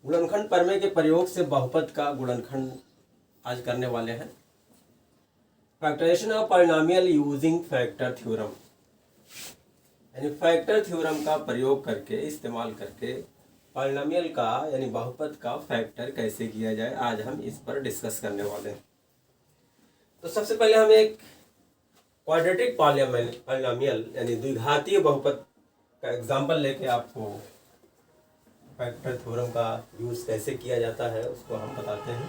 गुणनखंड प्रमेय के प्रयोग से बहुपद का गुणनखंड आज करने वाले हैं। Factorisation of polynomial using factor theorem, यानी फैक्टर थ्योरम का प्रयोग करके इस्तेमाल करके पॉलिनोमियल का यानी बहुपद का फैक्टर कैसे किया जाए, आज हम इस पर डिस्कस करने वाले हैं। तो सबसे पहले हम एक क्वाड्रेटिक पॉलिनोमियल यानी द्विघातीय बहुपद का एग्जाम्पल लेके आपको फैक्टर थ्योरम का यूज़ कैसे किया जाता है उसको हम बताते हैं।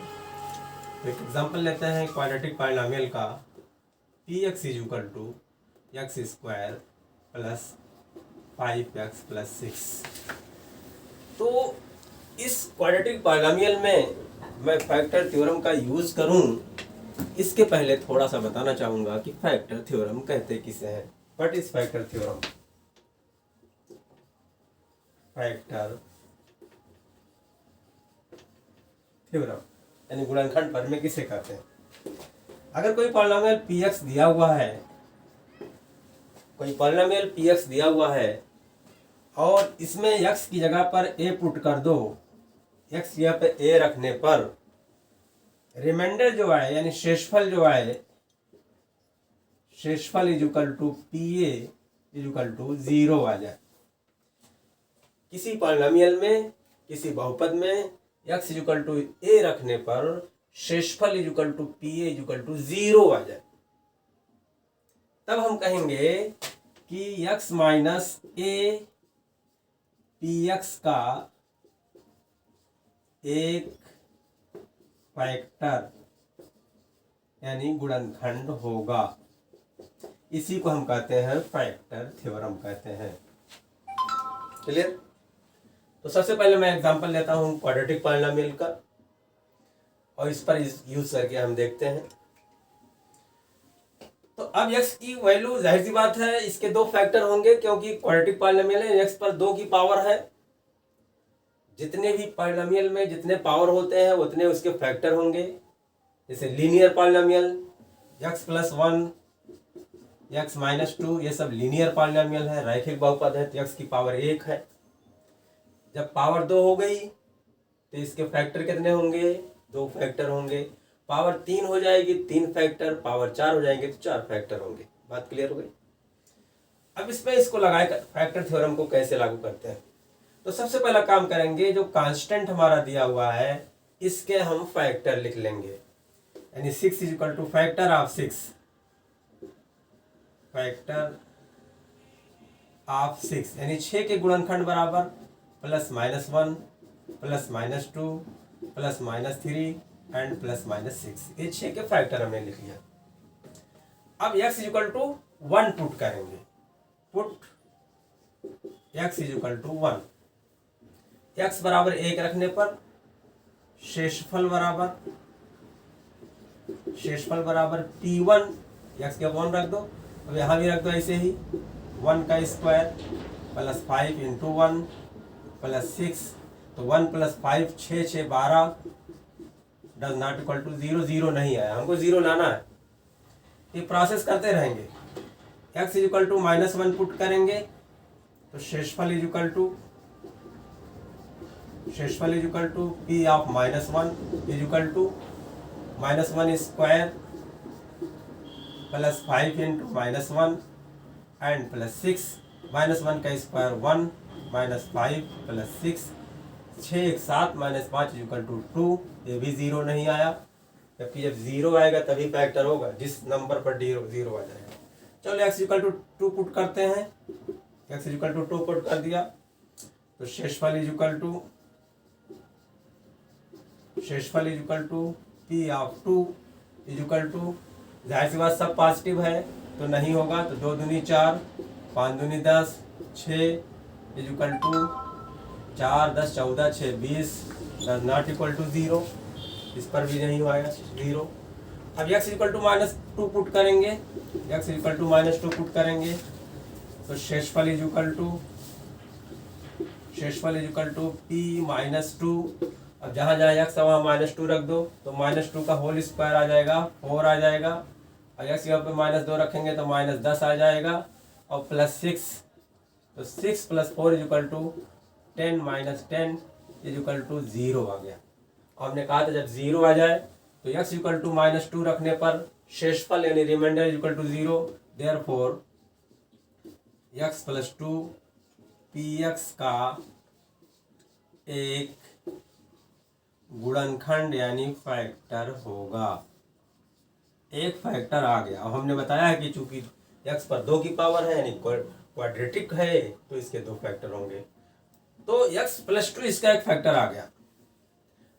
तो एक एग्जांपल लेते हैं क्वाड्रेटिक पॉलिनोमियल का px is equal to X square plus 5x plus 6। तो इस क्वाड्रेटिक पॉलिनोमियल में मैं फैक्टर थ्योरम का यूज़ करूं, इसके पहले थोड़ा सा बताना चाहूँगा कि फैक्टर थ्योरम कहते किसे हैं। What is factor theorem? Factor theorem यानी गुणनखंड प्रमेय किसे कहते हैं? अगर कोई पॉलिनोमियल px दिया हुआ है, कोई पॉलिनोमियल px दिया हुआ है और इसमें x की जगह पर a पुट कर दो, x की जगह पे a रखने पर रिमाइंडर जो आए यानी शेषफल जो आए, शेषफल is equal to pa is equal to 0 आ जाए। किसी पॉलिनोमियल में, किसी बहुपद में x इक्वल टू a रखने पर शेषफल is equal to pa is equal to 0 आ जाए, तब हम कहेंगे कि x माइनस a px का एक फैक्टर यानी गुणनखंड होगा। इसी को हम कहते हैं फैक्टर थ्योरम कहते हैं। क्लियर? तो सबसे पहले मैं एग्जांपल लेता हूं क्वाड्रेटिक पॉलिनोमियल का और इस पर यूज करके हम देखते हैं। तो अब x की वैल्यू जाहिर सी बात है इसके दो फैक्टर होंगे, क्योंकि क्वाड्रेटिक पॉलिनोमियल है, x पर 2 की पावर है। जितने भी पॉलिनोमियल में जितने पावर होते हैं उतने उसके फैक्टर होंगे। जैसे linear polynomial x plus 1, x minus 2, ये सब लीनियर पॉलिनोमियल है, रैखिक बहुपद है, तो x की पावर 1 है। जब पावर 2 हो गई तो इसके फैक्टर कितने होंगे? 2 फैक्टर होंगे। पावर 3 हो जाएगी, 3 फैक्टर। पावर 4 हो जाएंगे तो 4 फैक्टर होंगे। बात क्लियर हो गई? अब इसमें इसको लगाए फैक्टर थ्योरम को कैसे लागू करते हैं? तो सबसे पहला काम करेंगे, जो कांस्टेंट हमारा दिया हुआ है इसके हम फैक्टर लिख लेंगे। यानी 6 is equal two factor of 6, factor of 6 यानी 6 के गुणनखंड बराबर plus minus 1 plus minus 2 plus minus 3 and plus minus 6। ये 6 के फैक्टर हमने लिख लिया। अब x इक्वल टू 1 पुट करेंगे। Put x equal to 1, x बराबर 1 रखने पर शेषफल बराबर p1, x के 1 रख दो। अब यहाँ भी रख दो ऐसे ही, 1 का स्क्वायर प्लस 5 इंटू 1 प्लस 6, तो 1 plus 5 6 6 12 does not equal to 0। 0 नहीं आया, हमको 0 लाना है। ये प्रोसेस करते रहेंगे। x is equal to minus 1 put करेंगे तो शेषफल is equal to p of minus 1 is equal to minus 1 square plus 5 into minus 1 and plus 6। Minus 1 का स्क्वायर 1 माइनस 5 प्लस 6, 6 एक 7 माइनस 5 इक्वल टू 2। ये भी 0 नहीं आया, जबकि जब 0 आएगा तभी फैक्टर होगा, जिस नंबर पर 0 आ जाएगा। चलो x इक्वल टू 2 पुट करते हैं। x इक्वल टू 2 पुट कर दिया तो शेषफल is equal to p of 2 is equal to, जाहिर सी बात सब पॉजिटिव है तो नहीं होगा, तो 2 दूनी 4, 5 दूनी 10, 6 is equal to 4 10 14 6 20 does not equal to 0। इस पर भी नहीं होगा 0। अब x equal to minus 2 put करेंगे। x equal to minus 2 put करेंगे तो शेषफल is equal to p minus 2। अब जहाँ जहाँ x है वहाँ माइनस 2 रख दो, तो माइनस 2 का होल स्क्वायर आ जाएगा, 4 आ जाएगा। और x यहाँ पे माइनस 2 रखेंगे तो माइनस 10 आ जाएगा, और प्लस 6, तो 6 plus 4 is equal to 10 minus 10 is equal to 0 आ गया। हमने कहा था जब 0 आ जाए तो x इक्वल टू -2 रखने पर शेषफल यानी remainder is equal to 0। Therefore x plus 2 px का एक गुणनखंड यानी फैक्टर होगा। एक फैक्टर आ गया। अब हमने बताया है कि चूंकि x पर 2 की पावर है यानी क्वाड्रेटिक है तो इसके 2 फैक्टर होंगे। तो x प्लस 2 इसका एक फैक्टर आ गया।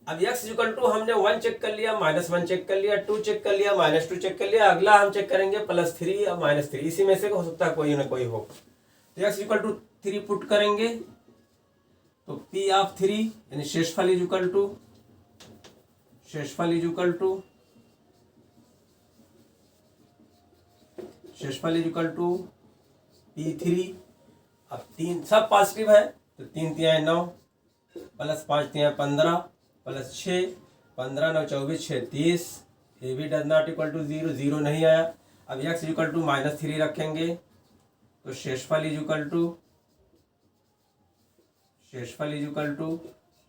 अब x इक्वल टू हमने 1 चेक कर लिया, -1 चेक कर लिया, 2 चेक कर लिया, -2 चेक कर लिया। अगला हम चेक करेंगे +3 या -3, इसी में से हो सकता है कोई ना कोई हो। तो x इक्वल टू 3 पुट करेंगे तो p ऑफ 3 यानी शेषफल इज इक्वल टू P3। अब 3 सब पॉजिटिव है तो 3 × 9 +5 × 15 +6 15 9 24 6 30। ये भी डज नॉट इक्वल टू 0, 0 नहीं आया। अब x इक्वल टू -3 रखेंगे तो शेषफल is equal to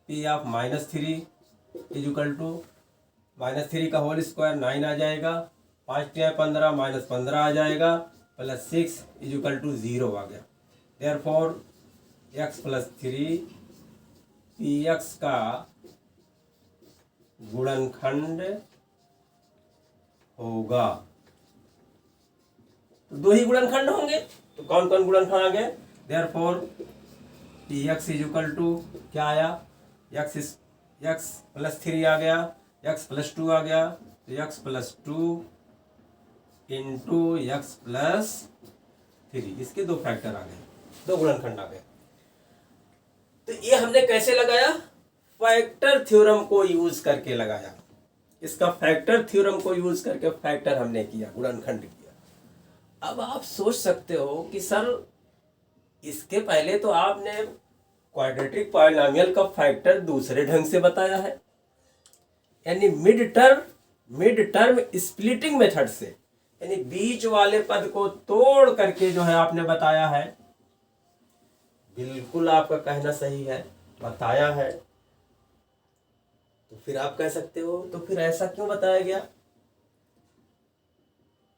P of -3 is equal to -3 का होल स्क्वायर 9 आ जाएगा, 5 × 15 -15 आ जाएगा, +6 इज इक्वल टू 0 आ गया। देयरफॉर x प्लस 3 px का गुणनखंड होगा। तो 2 ही गुणनखंड होंगे, तो कौन कौन गुणनखंड आ गए? Therefore px is equal to क्या आया? x प्लस 3 आ गया, x प्लस 2 आ गया, तो x plus 2 into x plus 3, इसके 2 फैक्टर आ गए, 2 गुणनखंड आ गए। तो ये हमने कैसे लगाया? फैक्टर थ्योरम को यूज करके लगाया। इसका फैक्टर थ्योरम को यूज करके फैक्टर हमने किया, गुणनखंड किया। अब आप सोच सकते हो कि सर इसके पहले तो आपने क्वाड्रेटिक पॉलिनोमियल का फैक्टर दूसरे ढंग से बताया है, यानी मिड टर्म स्प्लिटिंग मेथड से, यानी बीच वाले पद को तोड़ करके जो है आपने बताया है। बिल्कुल आपका कहना सही है, बताया है। तो फिर आप कह सकते हो तो फिर ऐसा क्यों बताया गया?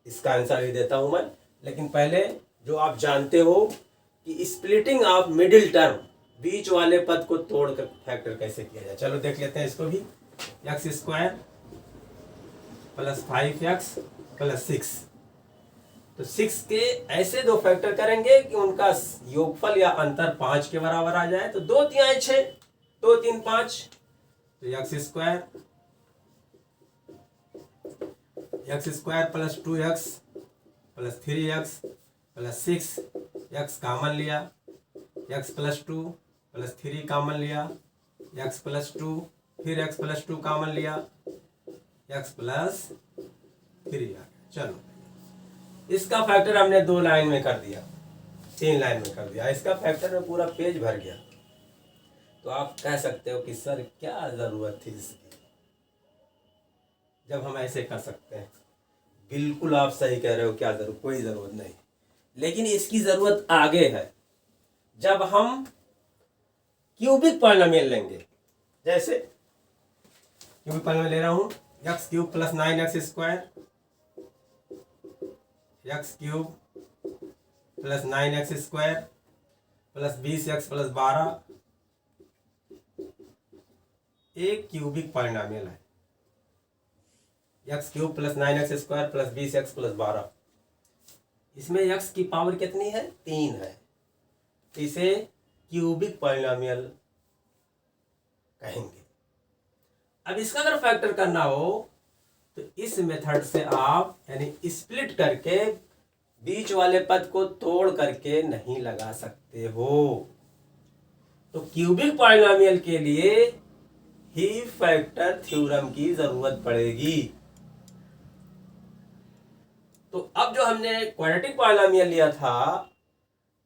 इसका आंसर भी देता हूं मैं, लेकिन पहले जो आप जानते हो कि स्प्लिटिंग ऑफ मिडिल टर्म, बीच वाले पद को तोड़कर फैक्टर कैसे किया जाए, चलो देख लेते हैं इसको भी। x² + 5x + 6, तो 6 के ऐसे 2 फैक्टर करेंगे कि उनका योगफल या अंतर 5 के बराबर आ जाए। तो 2 × 6 2 3 5, तो x² + 2x + 3x + 6, x common लिया, x + 2 + 3 कॉमन लिया, x + 2 फिर x + 2 कॉमन लिया, x + 3 आ गया। चलो इसका फैक्टर हमने 2 लाइन में कर दिया, 3 लाइन में कर दिया, इसका फैक्टर में पूरा पेज भर गया। तो आप कह सकते हो कि सर क्या जरूरत थी इसकी, जब हम ऐसे कर सकते हैं। बिल्कुल आप सही कह रहे हो, क्या जरूरत, कोई जरूरत नहीं। लेकिन इसकी जरूरत आगे है, जब हम क्यूबिक पॉलिनोमियल लेंगे। जैसे क्यूबिक पॉलिनोमियल ले रहा हूं, x³ + 9x² x³ + 9x² + 20x + 12, एक क्यूबिक पॉलिनोमियल है। x³ + 9x² + 20x + 12, इसमें x की पावर कितनी है? 3 है। इसे क्यूबिक पॉलिनोमियल कहेंगे। अब इसका अगर फैक्टर करना हो तो इस मेथड से आप यानी स्प्लिट करके बीच वाले पद को तोड़ करके नहीं लगा सकते हो। तो क्यूबिक पॉलिनोमियल के लिए ही फैक्टर थ्योरम की जरूरत पड़ेगी। तो अब जो हमने क्वाड्रेटिक पॉलिनोमियल लिया था,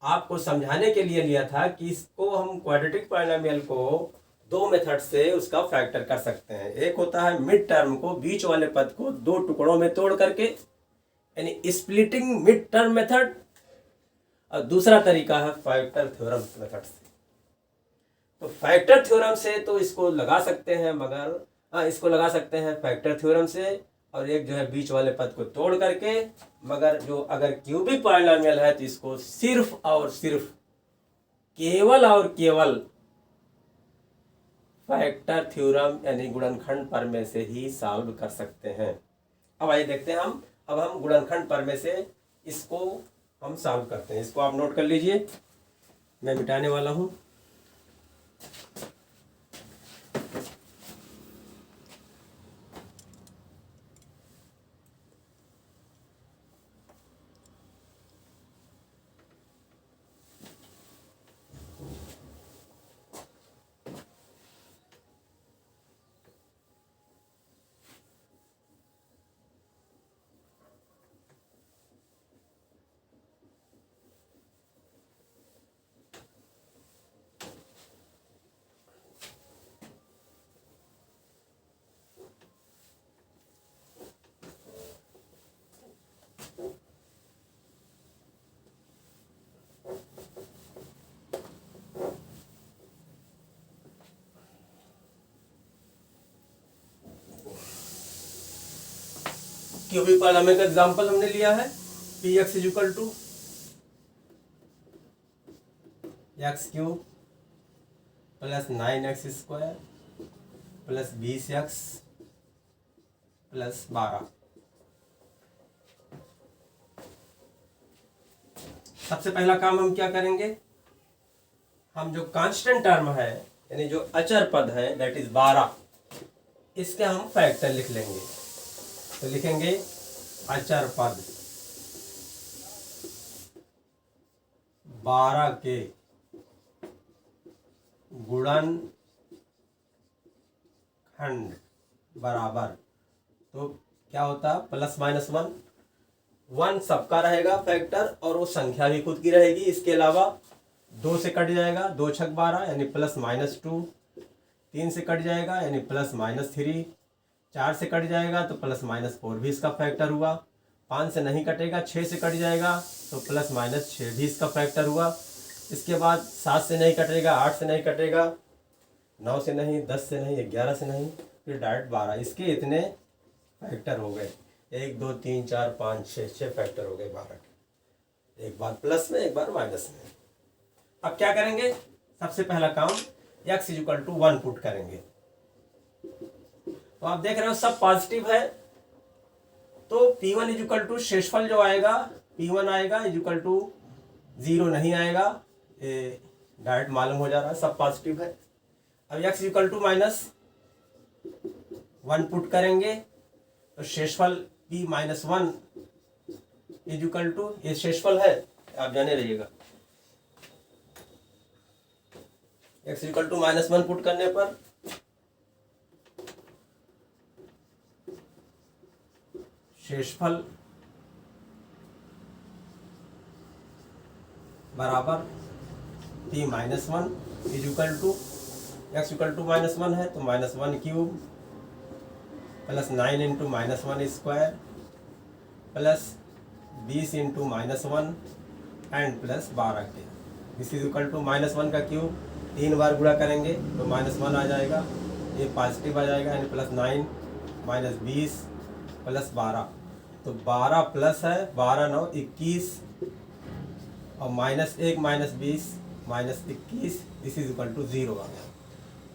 आपको समझाने के लिए लिया था कि इसको हम क्वाड्रेटिक पॉलिनोमियल को 2 मेथड से उसका फैक्टर कर सकते हैं। एक होता है मिड टर्म को, बीच वाले पद को 2 टुकड़ों में तोड़ करके, यानी स्प्लिटिंग मिड टर्म मेथड, और दूसरा तरीका है फैक्टर थ्योरम मेथड से। तो फैक्टर थ्योरम से तो इसको लगा सकते हैं, मगर इसको लगा सकते हैं फैक्टर थ्योरम से, और एक जो है बीच वाले पद को तोड़ करके। मगर जो अगर क्यूबिक पॉलिनोमियल है तो इसको सिर्फ और सिर्फ केवल और केवल फैक्टर थ्योरम यानी गुणनखंड प्रमेय से ही सॉल्व कर सकते हैं। अब आइए देखते हैं अब हम गुणनखंड प्रमेय से इसको हम सॉल्व करते हैं। इसको आप नोट कर लीजिए, मैं मिटाने वाला हूं। क्यूबिक पॉलिनोमियल का एग्जांपल हमने लिया है P X equal to X cube plus 9x² plus 20x plus 12। सबसे पहला काम हम क्या करेंगे, हम जो कांस्टेंट टर्म है यानी जो अचर पद है दैट इज 12, इसके हम फैक्टर लिख लेंगे। तो लिखेंगे अचर पद 12 के गुणनखंड बराबर, तो क्या होता है प्लस माइनस 1 सबका रहेगा फैक्टर, और वो संख्या भी खुद की रहेगी। इसके अलावा 2 से कट जाएगा, 2 छक 12 यानी प्लस माइनस 2, 3 से कट जाएगा यानी प्लस माइनस 3, 4 से कट जाएगा तो प्लस माइनस 4 भी इसका फैक्टर हुआ, 5 से नहीं कटेगा, 6 से कट जाएगा तो प्लस माइनस 6 भी इसका फैक्टर हुआ। इसके बाद 7 से नहीं कटेगा, 8 से नहीं कटेगा, 9 से नहीं, 10 से नहीं, 11 से नहीं, फिर डायरेक्ट 12। इसके इतने फैक्टर हो गए, 1 2 3 4 5 6 फैक्टर हो गए 12 के, एक बार प्लस में एक बार माइनस में। अब क्या करेंगे, सबसे पहला काम x इक्वल टू 1 पुट करेंगे। तो आप देख रहे हो सब पॉजिटिव है, तो P1 इक्वल टू शेषफल जो आएगा P1 आएगा इक्वल टू 0 नहीं आएगा, ये डायरेक्ट मालूम हो जा रहा है सब पॉजिटिव है। अब x equal to minus 1 put करेंगे तो शेषफल P माइनस 1 इक्वल टू, ये शेषफल है आप जाने रहिएगा, x equal to minus 1 put करने पर शेषफल बराबर P minus 1 equal to, x equal to minus 1 है तो minus 1 cube plus 9 into minus 1 square plus 20 into minus 1 and plus 12 के। This is equal to minus 1 का क्यूब 3 बार गुणा करेंगे तो माइनस 1 आ जाएगा, ये पॉजिटिव आ जाएगा यानी प्लस 9 माइनस 20 प्लस 12, तो 12 प्लस है 12 9 21 और minus 1 minus 20 minus 21, this is equal to 0 आ गया।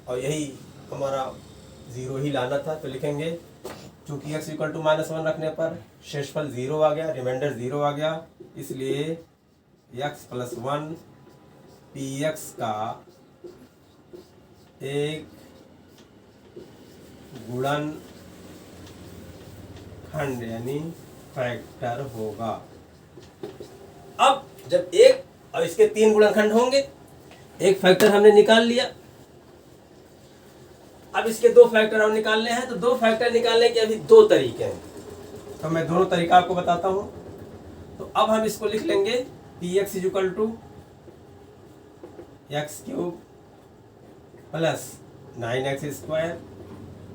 और यही हमारा 0 ही लाना था, तो लिखेंगे चूंकि x इक्वल टू माइनस 1 रखने पर शेषफल 0 आ गया, रिमाइंडर 0 आ गया, इसलिए x प्लस 1 px का एक गुणनखंड यानी फैक्टर होगा। अब जब एक और इसके 3 गुणनखंड होंगे, एक फैक्टर हमने निकाल लिया, अब इसके 2 फैक्टर और निकालने हैं, तो 2 फैक्टर निकालने के अभी 2 तरीके हैं, तो मैं दोनों तरीका आपको बताता हूं। तो अब हम इसको लिख लेंगे px equal to X cube plus 9x²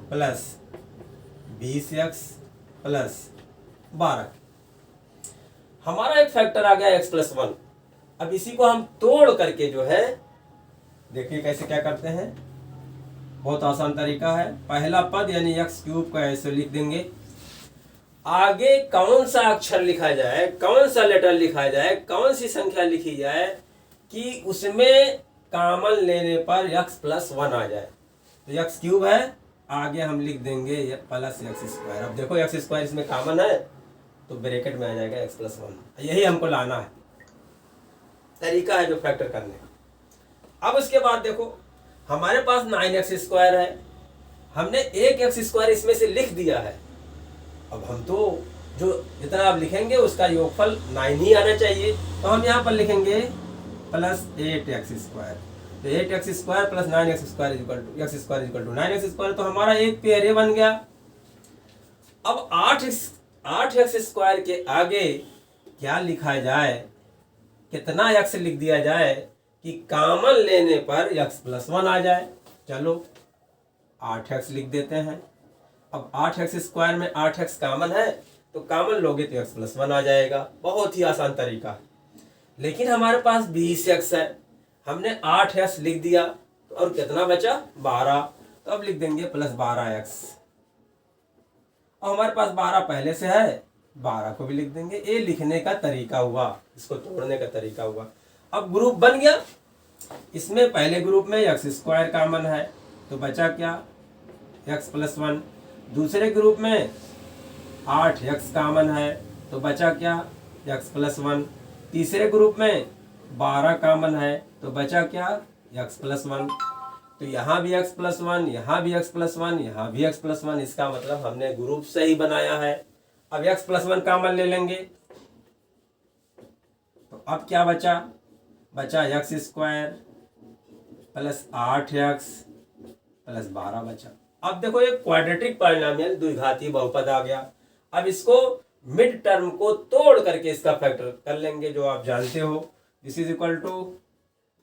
plus 20x plus 12। हमारा एक फैक्टर आ गया x प्लस 1। अब इसी को हम तोड़ करके जो है देखिए कैसे क्या करते हैं, बहुत आसान तरीका है। पहला पद यानी एक्स क्यूब का ऐसे लिख देंगे, आगे कौन सा अक्षर लिखा जाए, कौन सा लेटर लिखा जाए, कौन सी संख्या लिखी जाए कि उसमें कॉमन लेने पर x प्लस 1 आ जाए। तो एक्स क्यूब है, आगे हम लिख देंगे प्लस एक्स स्क्वायर। अब देखो एक्स स्क्वायर इसमें कॉमन है तो ब्रैकेट में आ जाएगा x प्लस 1। यही हमको लाना है, तरीका है जो फैक्टर करने का। अब उसके बाद देखो हमारे पास 9x स्क्वायर है, हमने एक एक्स स्क्वायर इसमें से लिख दिया है। अब हम तो जो जितना आप लिखेंगे उसका योगफल 9 ही आना चाहिए, तो हम यहाँ पर लिखेंगे प्लस 8x स्क्वायर। तो 8x square plus 9x square equal to x square equal to 9x square, तो हमारा एक पेयर ये बन गया। अब 8x स्क्वायर के आगे क्या लिखा जाए, कितना x लिख दिया जाए कि कॉमन लेने पर x प्लस 1 आ जाए। चलो 8x लिख देते हैं। अब 8x स्क्वायर में 8x कॉमन है तो कॉमन लोगे तो x प्लस 1 आ जाएगा। बहुत ही आसान तरीका है। लेकिन हमारे पास 20x है, हमने 8x लिख दिया तो और कितना बचा 12, तो अब लिख देंगे प्लस 12x। और हमारे पास 12 पहले से है, 12 को भी लिख देंगे। ये लिखने का तरीका हुआ, इसको तोड़ने का तरीका हुआ। अब ग्रुप बन गया, इसमें पहले ग्रुप में एक्स स्क्वायर कॉमन है तो बचा क्या x प्लस 1। दूसरे ग्रुप में 8x कॉमन है तो बचा क्या x प्लस 1। तीसरे ग्रुप में 12 कॉमन है तो बचा क्या x प्लस 1। तो यहाँ भी x प्लस 1, यहाँ भी x प्लस 1, यहाँ भी x प्लस 1। इसका मतलब हमने ग्रुप सही बनाया है। अब x प्लस 1 कॉमन ले लेंगे तो अब क्या बचा, बचा x square plus 8x plus 12 बचा। अब देखो ये क्वाड्रेटिक पॉलिनोमियल द्विघातीय बहुपद आ गया। अब इसको मिड टर्म को तोड़ करके इसका फैक्टर कर लेंगे, जो आप जानते हो। This is equal to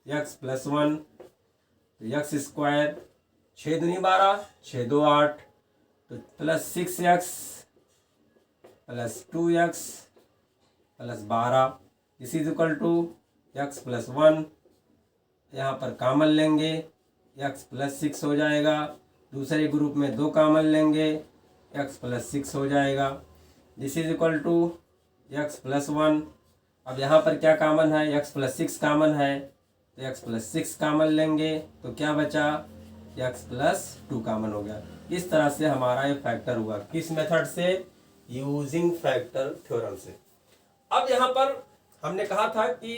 x plus 1, तो x स्क्वायर 6 दूनी 12, 6 2 8, तो plus 6x plus 2x plus 12। This is equal to x plus 1, यहाँ पर कॉमन लेंगे x प्लस 6 हो जाएगा। दूसरे ग्रुप में 2 कॉमन लेंगे x प्लस 6 हो जाएगा। This is equal to x plus 1। अब यहाँ पर क्या कॉमन है, x प्लस 6 कॉमन है तो x प्लस 6 कॉमन लेंगे तो क्या बचा x प्लस 2 कॉमन हो गया। इस तरह से हमारा ये फैक्टर हुआ। किस मेथड से, यूजिंग फैक्टर थ्योरम से। अब यहाँ पर हमने कहा था कि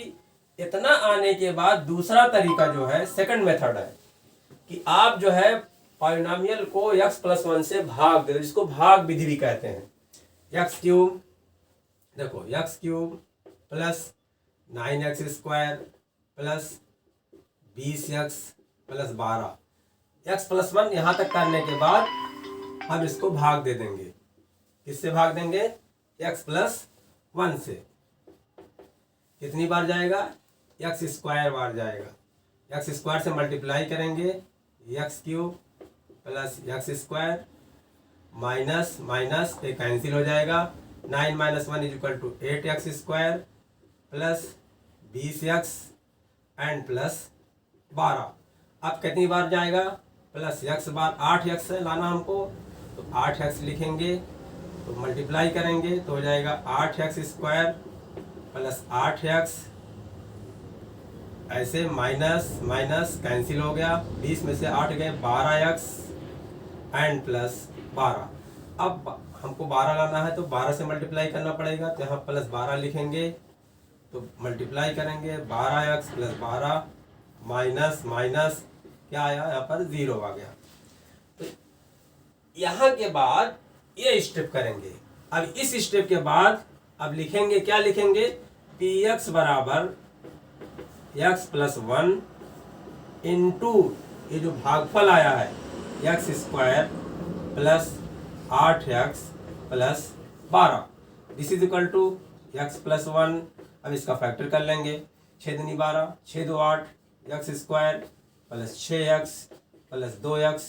इतना आने के बाद दूसरा तरीका जो है सेकंड मेथड है कि आप जो है पॉलिनोमियल को x प्लस 1 से भाग दे, जिसको भाग विधि भी कहते हैं। x क्यूब, देखो x cube plus 9x square plus 20x plus 12, x plus 1 यहाँ तक करने के बाद हम इसको भाग दे देंगे। किससे भाग देंगे, x प्लस 1 से। कितनी बार जाएगा, x स्क्वायर बार जाएगा। x स्क्वायर से मल्टीप्लाई करेंगे, x cube plus x square minus minus पे कैंसिल हो जाएगा। 9 minus 1 is equal to 8x square plus 20x and plus 12। अब कितनी बार जाएगा, प्लस x बार 8x है लाना हमको, तो 8x लिखेंगे तो मल्टीप्लाई करेंगे तो हो जाएगा 8x स्क्वायर प्लस 8x, ऐसे माइनस माइनस कैंसिल हो गया। 20 में से 8 गए, 12x एंड प्लस 12। अब हमको 12 लाना है तो 12 से मल्टीप्लाई करना पड़ेगा, तो यहाँ प्लस 12 लिखेंगे तो मल्टीप्लाई करेंगे 12x प्लस 12 माइनस माइनस क्या आया, यहाँ पर 0 आ गया। तो यहाँ के बाद ये स्टेप करेंगे। अब इस स्टेप के बाद अब लिखेंगे, क्या लिखेंगे, px बराबर x प्लस 1 इंटू ये जो भागफल आया है x square plus 8x plus 12। This is equal to x plus 1। अब इसका फैक्टर कर लेंगे, 6 दूनी 12, 6 2 8, x square plus 6x plus 2x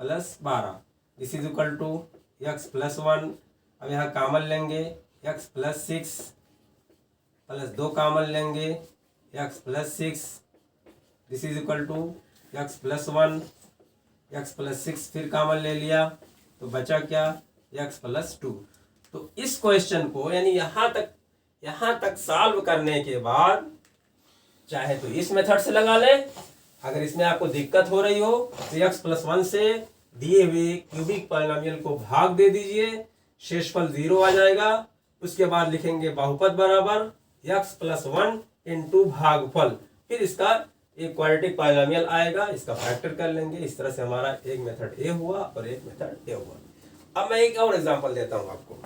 plus 12। This is equal to x plus 1। अब यहाँ कॉमन लेंगे, x प्लस 6 प्लस 2 कॉमन लेंगे x plus 6 this is equal to X plus 1, X plus 6 फिर कॉमन ले लिया तो बचा क्या, एक्स प्लस 2। तो इस क्वेश्चन को यानी यहाँ तक सॉल्व करने के बाद चाहे तो इस मेथड से लगा ले, अगर इसमें आपको दिक्कत हो रही हो तो एक्स प्लस 1 से दिए हुए क्यूबिक पॉलिनोमियल को भाग दे दीजिए, शेषफल 0 आ जाएगा। उसके बाद लिखेंगे बहुपद बराबर एक्स प्लस 1 इंटू भागफल, फिर इसका एक क्वाड्रेटिक पॉलिनोमियल आएगा, इसका फैक्टर कर लेंगे। इस तरह से हमारा एक मेथड ए हुआ और एक मेथड ए हुआ। अब मैं एक और एग्जांपल देता हूं आपको,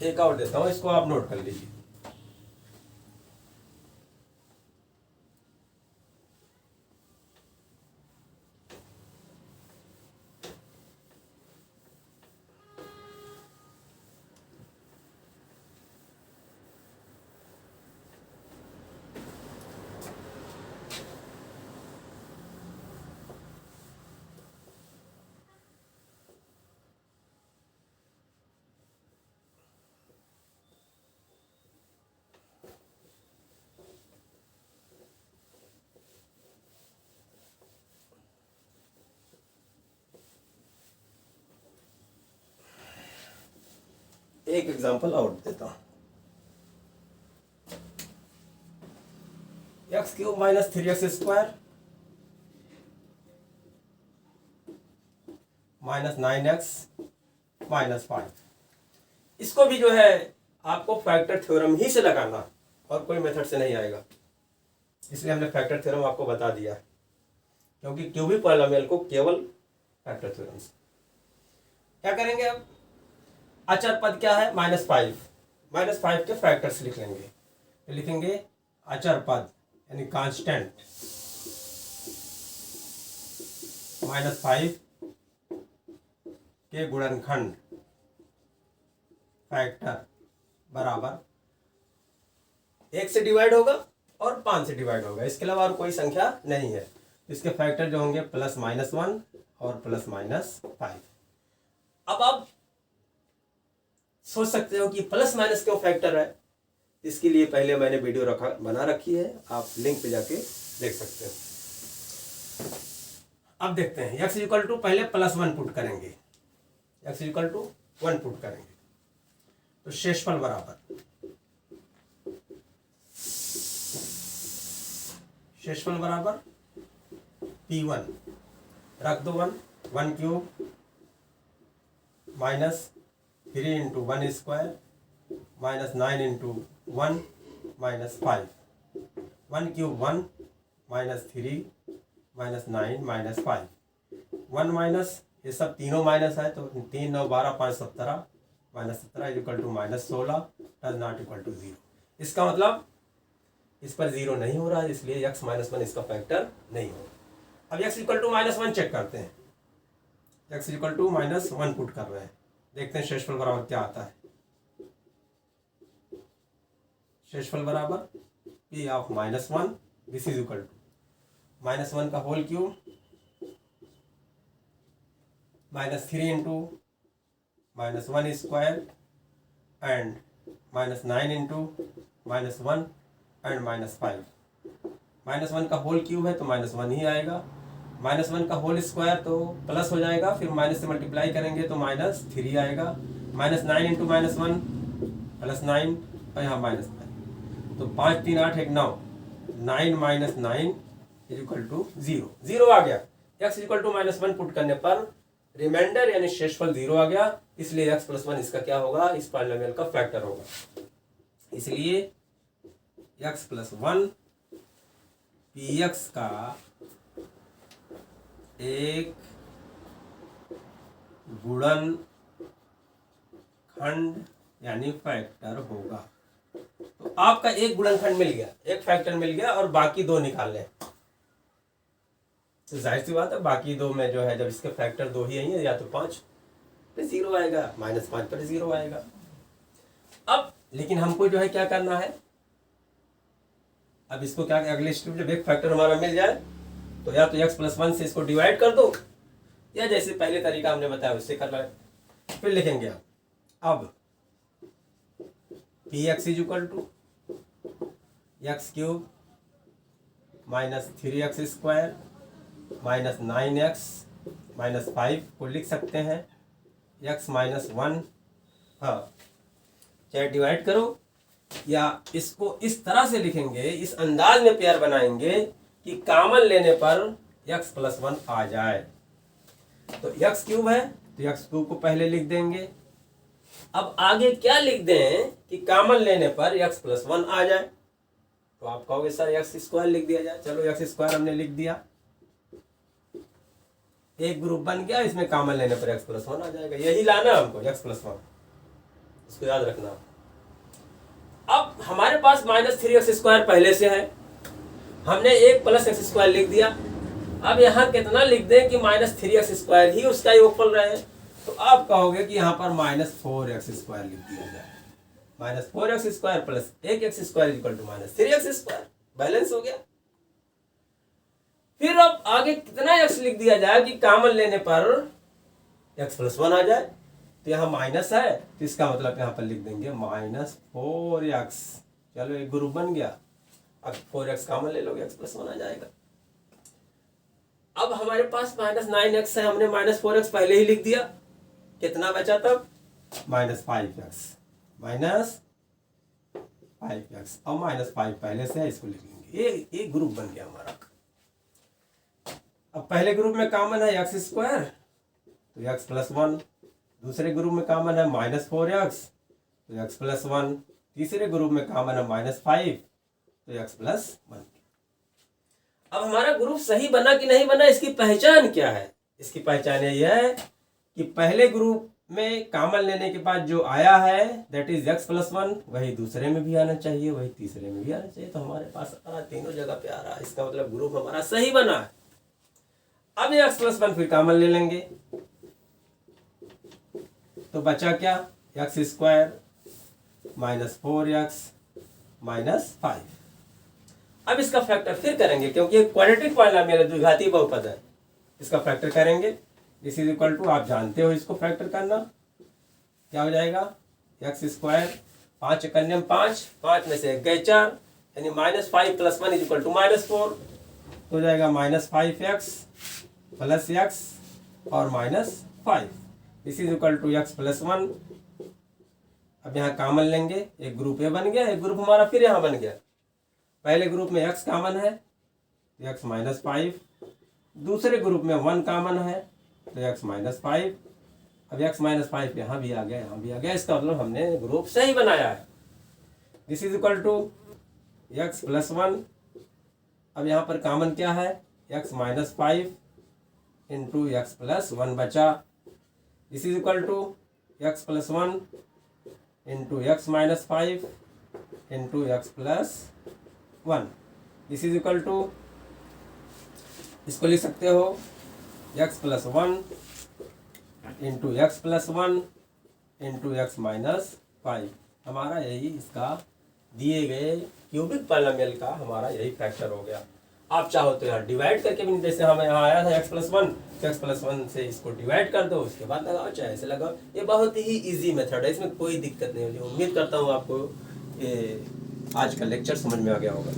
एक और देता हूं, इसको आप नोट कर लीजिए। एक एग्जांपल और देता हूं, x cube minus 3x square minus 9x minus 5। इसको भी जो है आपको फैक्टर थ्योरम ही से लगाना और कोई मेथड से नहीं आएगा, इसलिए हमने फैक्टर थ्योरम आपको बता दिया है, क्योंकि क्यूबिक पॉलिनोमियल को केवल फैक्टर थ्योरम से। क्या करेंगे अब, अचर पद क्या है -5 के फैक्टर्स लिख लेंगे, तो लिखेंगे अचर पद यानी कांस्टेंट -5 के गुणनखंड फैक्टर बराबर 1 से डिवाइड होगा और 5 से डिवाइड होगा, इसके अलावा और कोई संख्या नहीं है। इसके फैक्टर जो होंगे +-1 और +-5। अब आप सोच सकते हो कि प्लस माइनस क्यों फैक्टर है, इसके लिए पहले मैंने वीडियो बना रखी है, आप लिंक पे जाके देख सकते हो। अब देखते हैं, x इक्वल टू पहले +1 पुट करेंगे, x इक्वल टू 1 पुट करेंगे तो शेषफल बराबर P1 रख दो 1 cube -3 into 1 square -9 into 1 -5, 1 cube 1 -3 -9 -5, 1 minus, ये सब तीनों माइनस है तो 3 9 12 5 17 -17 equal to -16 does not equal to 0। इसका मतलब इस पर 0 नहीं हो रहा है, इसलिए x -1 इसका फैक्टर नहीं होगा। अब x इक्वल टू -1 चेक करते हैं, x इक्वल टू -1 पुट कर रहे हैं, देखते हैं शेषफल बराबर क्या आता है। शेषफल बराबर P of -1, this is equal to -1 का whole cube -3 into -1 square and -9 into -1 and -5। -1 का होल क्यूब है तो -1 ही आएगा, -1 का होल स्क्वायर तो प्लस हो जाएगा, फिर माइनस से मल्टीप्लाई करेंगे तो -3 आएगा, -9 इंटू -1 +9 और यहाँ -9 तो 5 3 8 1 9, 9 - 9 इज इक्वल टू 0, 0 आ गया। x इक्वल टू -1 पुट करने पर रिमाइंडर यानी शेषफल 0 आ गया, इसलिए x + 1 इसका क्या होगा, इस पॉलिनोमियल का फैक्टर होगा। इसलिए x + 1 px का एक गुणनखंड यानी फैक्टर होगा। तो आपका एक गुणनखंड मिल गया, एक फैक्टर मिल गया और बाकी दो निकाल लें, तो जाहिर सी बात है बाकी दो में जो है जब इसके फैक्टर 2 ही है या तो 5 पे 0 आएगा, -5 पर 0 आएगा। अब लेकिन हमको जो है क्या करना है, अब इसको क्या अगले स्टेप जब एक फैक्टर हमारा मिल जाए तो या तो x + 1 से इसको डिवाइड कर दो या जैसे पहले तरीका हमने बताया उससे कर लें। फिर लिखेंगे अब px is equal to X cube minus 3x² minus 9x minus 5 को लिख सकते हैं x माइनस 1। हाँ, चाहे डिवाइड करो या इसको इस तरह से लिखेंगे, इस अंदाज में पेयर बनाएंगे कि कॉमन लेने पर x प्लस 1 आ जाए। तो x क्यूब है तो x क्यूब को पहले लिख देंगे। अब आगे क्या लिख दें कि कॉमन लेने पर x प्लस 1 आ जाए। तो आप कहोगे सर x² लिख दिया जाए। चलो x² हमने लिख दिया, एक ग्रुप बन गया, इसमें कॉमन लेने पर x प्लस 1 आ जाएगा। यही लाना हमको, x प्लस 1, इसको याद रखना। अब हमारे पास माइनस 3x² पहले से है, हमने एक प्लस x² लिख दिया। अब यहाँ कितना लिख दें कि माइनस 3x² ही उसका योगफल रहे। तो आप कहोगे कि यहाँ पर माइनस 4x² लिख दिया जाए। Minus 4x² plus 1x² equal to minus 3x²। Balance हो गया। फिर अब आगे कितना x लिख दिया जाए कि कॉमन लेने पर x प्लस 1 आ जाए। तो यहाँ माइनस है तो इसका मतलब यहाँ पर लिख देंगे माइनस 4x। चलो एक ग्रुप बन गया। अब 4x कॉमन ले लोगे, x प्लस 1 आ जाएगा। अब हमारे पास माइनस 9x है, हमने माइनस 4x पहले ही लिख दिया। कितना बचा तब? Minus 5x। माइनस 5x और माइनस 5 पहले से है, इसको लिख लेंगे। ये एक ग्रुप बन गया हमारा। अब पहले ग्रुप में कॉमन है x² तो x प्लस 1, दूसरे ग्रुप में कॉमन है माइनस 4x तो x प्लस 1, तीसरे ग्रुप में कॉमन है माइनस 5 तो x प्लस 1। अब हमारा ग्रुप सही बना कि नहीं बना, इसकी पहचान क्या है? इसकी पहचान यही है कि पहले ग्रुप में कॉमन लेने के बाद जो आया है दैट इज x प्लस 1, वही दूसरे में भी आना चाहिए, वही तीसरे में भी आना चाहिए। तो हमारे पास तीनों जगह पे आ रहा है, इसका मतलब ग्रुप हमारा सही बना है। अब x प्लस 1 फिर कॉमन ले लेंगे तो बचा क्या? x² minus 4x minus 5। अब इसका फैक्टर फिर करेंगे क्योंकि ये क्वाड्रेटिक पॉलिनोमियल है, द्विघाती बहुपद है। इसका फैक्टर करेंगे, दिस इज इक्वल टू, आप जानते हो इसको फैक्टर करना क्या हो जाएगा? x², 5 कन्यम 5, 5 में से 1 गए 4, यानी minus 5 plus 1 is equal to minus 4। तो हो जाएगा माइनस 5x प्लस x और minus 5। This is equal to x plus 1। अब यहाँ कॉमन लेंगे, एक ग्रुप ए बन गया, एक ग्रुप हमारा फिर यहाँ बन गया। पहले ग्रुप में x कॉमन है तो x माइनस 5, दूसरे ग्रुप में 1 कॉमन है तो x माइनस 5। अब x माइनस 5 यहाँ भी आ गया, यहाँ भी आ गया, इसका मतलब हमने ग्रुप सही बनाया है। This is equal to x plus 1। अब यहाँ पर कॉमन क्या है? x minus 5 into x plus 1 बचा। This is equal to x plus 1 into x minus 5 into x plus 1। This is equal to, इसको लिख सकते हो x plus 1 into x plus 1 into x minus 5। हमारा यही इसका दिए गए क्यूबिक पॉलिनोमियल का हमारा यही फैक्टर हो गया। आप चाहो तो यहाँ डिवाइड करके भी, जैसे हमें यहाँ आया था x प्लस 1, तो x प्लस 1 से इसको डिवाइड कर दो, उसके बाद लगाओ, चाहे ऐसे लगाओ। ये बहुत ही इजी मेथड है, इसमें कोई दिक्कत नहीं होगी। उम्मीद करता हूँ आपको ये आज का लेक्चर समझ में आ गया होगा।